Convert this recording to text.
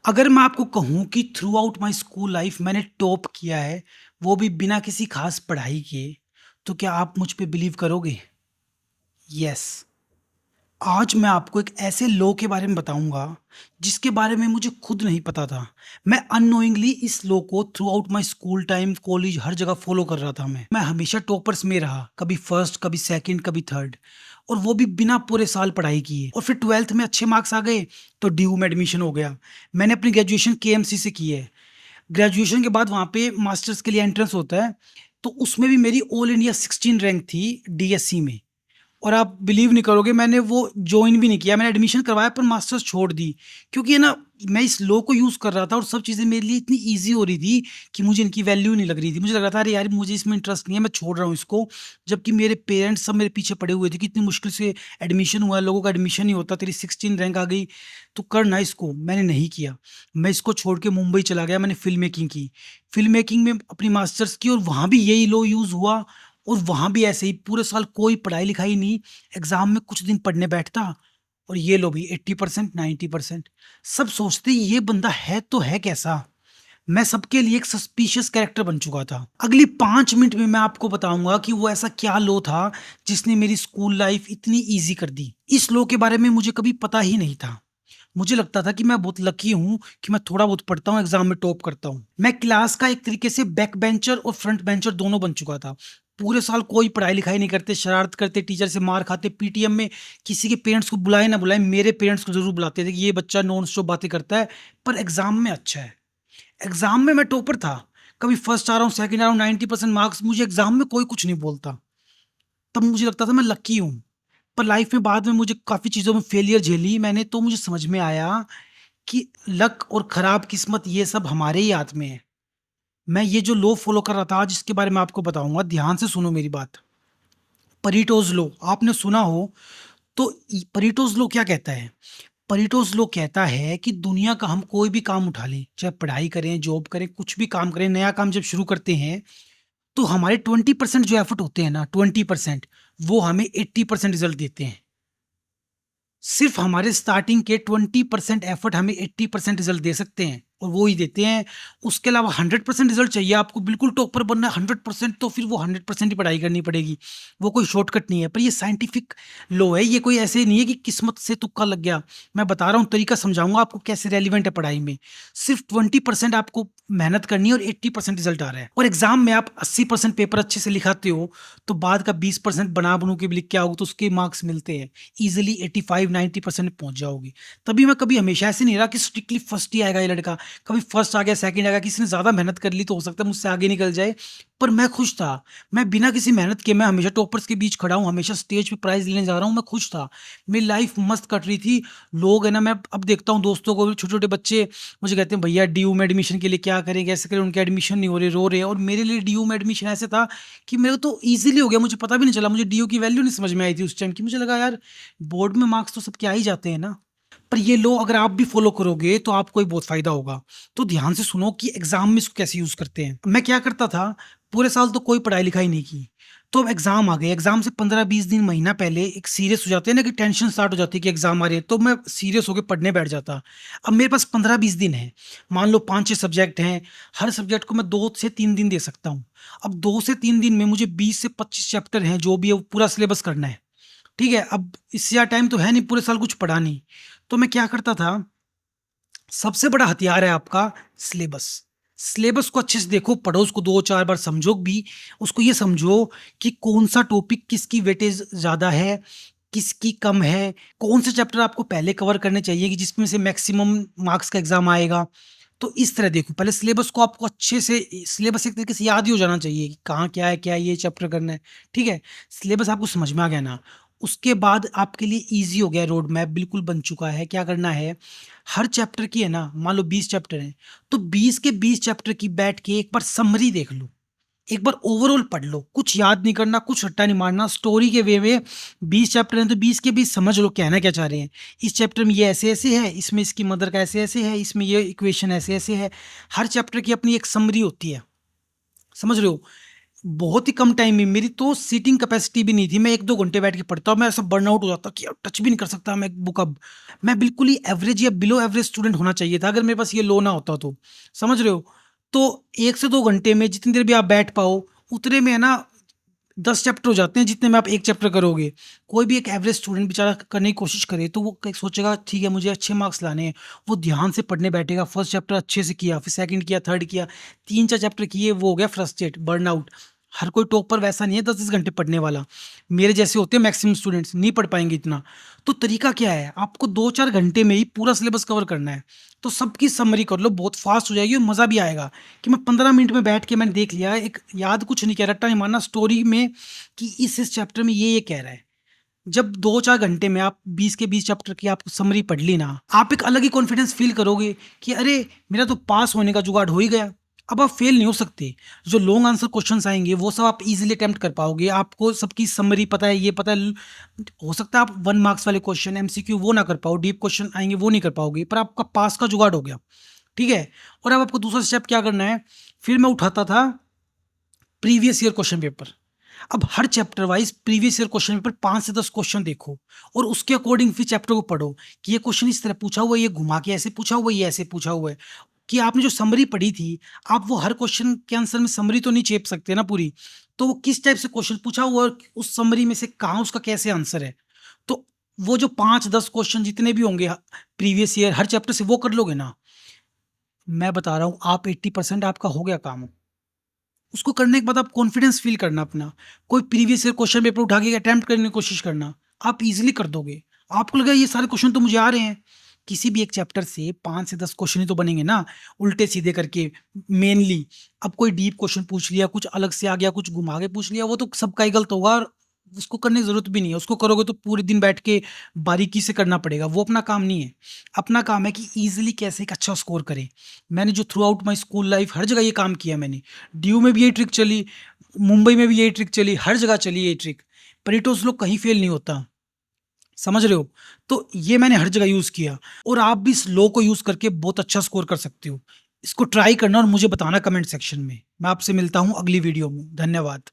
अगर मैं आपको कहूँ कि through out my school life मैंने टॉप किया है, वो भी बिना किसी खास पढ़ाई किए, तो क्या आप मुझ पे बिलीव करोगे? यस। आज मैं आपको एक ऐसे लॉ के बारे में बताऊंगा जिसके बारे में मुझे खुद नहीं पता था। मैं अननोइंगली इस लॉ को throughout my school time, college, हर जगह फॉलो कर रहा था। मैं हमेशा टॉपर्स में रहा, कभी फर्स्ट, कभी सेकंड, कभी थर्ड, और वो भी बिना पूरे साल पढ़ाई किए। और फिर ट्वेल्थ में अच्छे मार्क्स आ गए तो ड्यू में एडमिशन हो गया। मैंने अपनी ग्रेजुएशन केएमसी से की है। ग्रेजुएशन के बाद वहाँ पे मास्टर्स के लिए एंट्रेंस होता है, तो उसमें भी मेरी ऑल इंडिया 16 रैंक थी डीएससी में। और आप बिलीव नहीं करोगे, मैंने वो जॉइन भी नहीं किया, मैंने एडमिशन करवाया पर मास्टर्स छोड़ दी। क्योंकि है ना, मैं इस लॉ को यूज़ कर रहा था और सब चीज़ें मेरे लिए इतनी ईज़ी हो रही थी कि मुझे इनकी वैल्यू नहीं लग रही थी। मुझे लग रहा था अरे यार, मुझे इसमें इंटरेस्ट नहीं है, मैं छोड़ रहा हूँ इसको। जबकि मेरे पेरेंट्स सब मेरे पीछे पड़े हुए थे कि इतनी मुश्किल से एडमिशन हुआ है, लोगों का एडमिशन नहीं होता, तेरी 16 रैंक आ गई तो करना इसको। मैंने नहीं किया। मैं इसको छोड़ के मुंबई चला गया, मैंने फ़िल्म मेकिंग की। फ़िल्म मेकिंग में अपनी मास्टर्स की और वहाँ भी यही लॉ यूज़ हुआ। और वहाँ भी ऐसे ही पूरे साल कोई पढ़ाई-लिखाई नहीं, एग्ज़ाम में कुछ दिन पढ़ने बैठता और ये लो भी 80% 90%। सब सोचते ये बंदा है तो है कैसा? मैं सबके लिए एक सस्पिशियस कैरेक्टर बन चुका था। अगली 5 मिनट में मैं आपको बताऊँगा कि वो ऐसा क्या लॉ था जिसने मेरी स्कूल लाइफ़ इतनी ईज़ी कर दी। इस लॉ के बारे में मुझे कभी पता ही नहीं था। मुझे लगता था कि मैं बहुत लकी हूँ कि मैं थोड़ा बहुत पढ़ता हूँ, एग्ज़ाम में टॉप करता हूँ। मैं क्लास का एक तरीके से बैक बेंचर और फ्रंट बेंचर दोनों बन चुका था। पूरे साल कोई पढ़ाई-लिखाई नहीं करते, शरारत करते, टीचर से मार खाते, पीटीएम में किसी के पेरेंट्स को बुलाए ना बुलाए, मेरे पेरेंट्स को ज़रूर बुलाते थे कि ये बच्चा नॉन स्टॉप बातें करता है, पर एग्ज़ाम में अच्छा है। एग्ज़ाम में मैं टॉपर था। कभी फर्स्ट आ रहा हूँ, सेकंड आ रहा हूँ, 90% मार्क्स, मुझे एग्ज़ाम में कोई कुछ नहीं बोलता। तब मुझे लगता था मैं लकी हूँ। पर लाइफ़ में बाद में मुझे काफ़ी चीज़ों में फेलियर झेली मैंने, तो मुझे समझ में आया कि लक और खराब किस्मत ये सब हमारे ही हाथ में है। मैं ये जो लॉ फ़ॉलो कर रहा था आज, इसके बारे में आपको बताऊँगा, ध्यान से सुनो मेरी बात। परेटोज़ लॉ आपने सुना हो तो परेटोज़ लॉ क्या कहता है? परेटोज़ लॉ कहता है कि दुनिया का हम कोई भी काम उठा लें, चाहे पढ़ाई करें, जॉब करें, कुछ भी काम करें, नया काम जब शुरू करते हैं, तो हमारे 20% जो एफर्ट होते हैं ना, 20% वो हमें 80% रिज़ल्ट देते हैं। सिर्फ हमारे स्टार्टिंग के 20% एफर्ट हमें 80% रिजल्ट दे सकते हैं, और वो ही देते हैं। उसके अलावा 100% रिजल्ट चाहिए आपको, बिल्कुल टॉपर बनना है 100%, तो फिर वो 100% ही पढ़ाई करनी पड़ेगी। वो कोई शॉर्टकट नहीं है, पर ये साइंटिफिक लॉ है, ये कोई ऐसे नहीं है कि किस्मत से तुक्का लग गया। मैं बता रहा हूँ, तरीका समझाऊंगा आपको कैसे रेलिवेंट है पढ़ाई में। सिर्फ 20% आपको मेहनत करनी है और 80% रिजल्ट आ रहा है, और एग्जाम में आप 80% पेपर अच्छे से लिखाते हो, तो बाद का 20% बना बनू के भी लिख के आओगे तो उसके मार्क्स मिलते हैं। ईज़िली 85-90% पहुँच जाओगे। तभी मैं कभी हमेशा ऐसे नहीं रहा कि स्ट्रिक्टली फर्स्ट ही आएगा ये लड़का। कभी फर्स्ट आ गया, सेकंड आ गया, किसी ने ज़्यादा मेहनत कर ली तो हो सकता है मुझसे आगे निकल जाए। पर मैं खुश था। मैं बिना किसी मेहनत के मैं हमेशा टॉपर्स के बीच खड़ा हूँ, हमेशा स्टेज पे प्राइज़ लेने जा रहा हूँ, मैं खुश था। मेरी लाइफ़ मस्त कट रही थी। लोग है ना, मैं अब देखता हूँ दोस्तों को भी, छोटे-छोटे बच्चे मुझे कहते हैं, "भैया डीयू में एडमिशन के लिए क्या करें, कैसे करें?" उनके एडमिशन नहीं हो रहे, रो रहे हैं, और मेरे लिए डीयू में एडमिशन ऐसे था कि मेरे को तो ईज़िली हो गया, मुझे पता भी नहीं चला। मुझे डीयू की वैल्यू नहीं समझ में आई थी उस टाइम की। मुझे लगा यार, बोर्ड में मार्क्स तो सबके आ ही जाते हैं ना। पर ये लो, अगर आप भी फ़ॉलो करोगे तो आपको ही बहुत फ़ायदा होगा। तो ध्यान से सुनो कि एग्ज़ाम में इसको कैसे यूज़ करते हैं। मैं क्या करता था, पूरे साल तो कोई पढ़ाई-लिखाई नहीं की। तो अब एग्ज़ाम आ गए, एग्ज़ाम से 15-20 दिन, महीना पहले एक सीरियस हो जाते हैं ना, कि टेंशन स्टार्ट हो जाती है कि एग्ज़ाम आ रही है, तो मैं सीरियस होके पढ़ने बैठ जाता। अब मेरे पास 15-20 दिन हैं, मान लो 5-6 सब्जेक्ट हैं, हर सब्जेक्ट को मैं 2 से 3 दिन दे सकता हूँ। अब 2 से 3 दिन में मुझे 20 से 25 चैप्टर हैं, जो भी है वो पूरा सिलेबस करना है। ठीक है? अब इससे ज़्यादा टाइम तो है नहीं, पूरे साल कुछ पढ़ा नहीं। तो मैं क्या करता था, सबसे बड़ा हथियार है आपका सिलेबस। सिलेबस को अच्छे से देखो, पढ़ो उसको, 2-4 बार समझो भी। उसको ये समझो कि कौन-सा टॉपिक किसकी वेटेज ज़्यादा है, किसकी कम है, कौन से चैप्टर आपको पहले कवर करने चाहिए कि जिसमें से मैक्सिमम मार्क्स का एग्ज़ाम आएगा। तो इस तरह देखो, पहले सिलेबस को आपको अच्छे से, सिलेबस एक तरीके से याद ही हो जाना चाहिए कि कहाँ क्या है, ये चैप्टर करना है, ठीक है? सिलेबस आपको समझ में आ गया ना, उसके बाद आपके लिए ईज़ी हो गया, रोड मैप बिल्कुल बन चुका है। क्या करना है, हर चैप्टर की है ना, मान लो 20 चैप्टर हैं, तो 20 के 20 चैप्टर की बैठ के एक बार समरी देख लो। एक बार ओवरऑल पढ़ लो, कुछ याद नहीं करना, कुछ रट्टा नहीं मारना, स्टोरी के वे में 20 चैप्टर हैं तो 20 के 20 समझ लो कहना क्या चाह रहे हैं। इस चैप्टर में ये ऐसे-ऐसे है, इसमें इसकी मदर का ऐसे-ऐसे है, इसमें ये इक्वेशन ऐसे-ऐसे है। हर चैप्टर की अपनी एक समरी होती है, समझ रहे हो? बहुत ही कम टाइम में, मेरी तो सीटिंग कैपेसिटी भी नहीं थी, मैं 1-2 घंटे बैठ के पढ़ता और मैं ऐसा बर्नआउट हो जाता कि यार टच भी नहीं कर सकता मैं बुक अब। मैं बिल्कुल ही एवरेज या बिलो एवरेज स्टूडेंट होना चाहिए था अगर मेरे पास ये लो ना होता तो, समझ रहे हो? तो 1 से 2 घंटे में जितनी देर भी आप बैठ पाओ, उतने में है ना 10 चैप्टर हो जाते हैं जितने में आप 1 चैप्टर करोगे। कोई भी एक एवरेज स्टूडेंट बेचारा करने की कोशिश करे तो वो क सोचेगा ठीक है मुझे अच्छे मार्क्स लाने हैं। वो ध्यान से पढ़ने बैठेगा, फर्स्ट चैप्टर अच्छे से किया, फिर सेकंड किया, थर्ड किया, 3-4 चैप्टर किए, वो हो गया फ्रस्ट्रेट, बर्नआउट। हर कोई टॉपर वैसा नहीं है 10-10 घंटे पढ़ने वाला। मेरे जैसे होते हैं मैक्सिमम स्टूडेंट्स, नहीं पढ़ पाएँगे इतना। तो तरीका क्या है? आपको 2-4 घंटे में ही पूरा सिलेबस कवर करना है। तो सबकी समरी कर लो, बहुत फास्ट हो जाएगी और मज़ा भी आएगा कि मैं 15 मिनट में बैठ के मैंने देख लिया, एक याद कुछ नहीं किया, रट्टा नहीं मारना स्टोरी में कि इस चैप्टर में ये कह रहा है। जब 2-4 घंटे में आप 20 के 20 चैप्टर की आप समरी पढ़ ली ना, आप एक अलग ही कॉन्फिडेंस फ़ील करोगे कि अरे! मेरा तो पास होने का जुगाड़ हो ही गया। अब आप फ़ेल नहीं हो सकते। जो लॉन्ग आंसर क्वेश्चन्स आएँगे वो सब आप ईज़िली अटेम्प्ट कर पाओगे। आपको सबकी समरी पता है, ये पता है, ल हो सकता है आप 1 मार्क्स वाले क्वेश्चन एमसीक्यू वो ना कर पाओ, डीप क्वेश्चन आएँगे वो नहीं कर पाओगे, पर आपका पास का जुगाड़ हो गया। ठीक है? और अब आपको दूसरा स्टेप क्या करना है, फिर मैं उठाता था प्रीवियस ईयर क्वेश्चन पेपर। अब हर chapter wise previous year question paper 5 से 10 क्वेश्चन देखो और उसके अकॉर्डिंग फिर चैप्टर को पढ़ो कि ये क्वेश्चन इस तरह पूछा हुआ है, ये घुमा के ऐसे पूछा हुआ है, ये ऐसे पूछा हुआ है। कि आपने जो समरी पढ़ी थी, आप वो हर क्वेश्चन के आंसर में समरी तो नहीं चेप सकते ना पूरी। तो वो किस टाइप से क्वेश्चन पूछा हुआ है और उस समरी में से कहाँ उसका कैसे आंसर है। तो वो जो 5-10 क्वेश्चन जितने भी होंगे प्रीवियस ईयर हर चैप्टर से वो कर लोगे ना, मैं बता रहा हूँ आप 80% आपका हो गया काम। उसको करने के बाद आप कॉन्फिडेंस फ़ील करना अपना। कोई प्रीवियस ईयर क्वेश्चन पेपर उठा के अटेम्प्ट करने की कोशिश करना, आप ईज़िली कर दोगे। आपको लगेगा ये सारे क्वेश्चन तो मुझे आ रहे हैं। किसी भी एक चैप्टर से 5 से 10 क्वेश्चन ही तो बनेंगे ना, उल्टे-सीधे करके मेनली। अब कोई डीप क्वेश्चन पूछ लिया, कुछ अलग से आ गया, कुछ घुमा के पूछ लिया, वो तो सबका ही गलत होगा और उसको करने की ज़रूरत भी नहीं है। उसको करोगे तो पूरे दिन बैठ के बारीकी से करना पड़ेगा, वो अपना काम नहीं है। अपना काम है कि ईज़िली कैसे एक अच्छा स्कोर करें। मैंने जो throughout my school life हर जगह ये काम किया मैंने। डीयू में भी यही ट्रिक चली, मुंबई में भी यही ट्रिक चली, हर जगह चली यही ट्रिक। परेटोज़ लोग कहीं फ़ेल नहीं होता, समझ रहे हो? तो ये मैंने हर जगह यूज़ किया और आप भी इस लॉ को यूज़ करके बहुत अच्छा स्कोर कर सकते हो। इसको ट्राई करना और मुझे बताना कमेंट सेक्शन में। मैं आपसे मिलता हूँ अगली वीडियो में। धन्यवाद।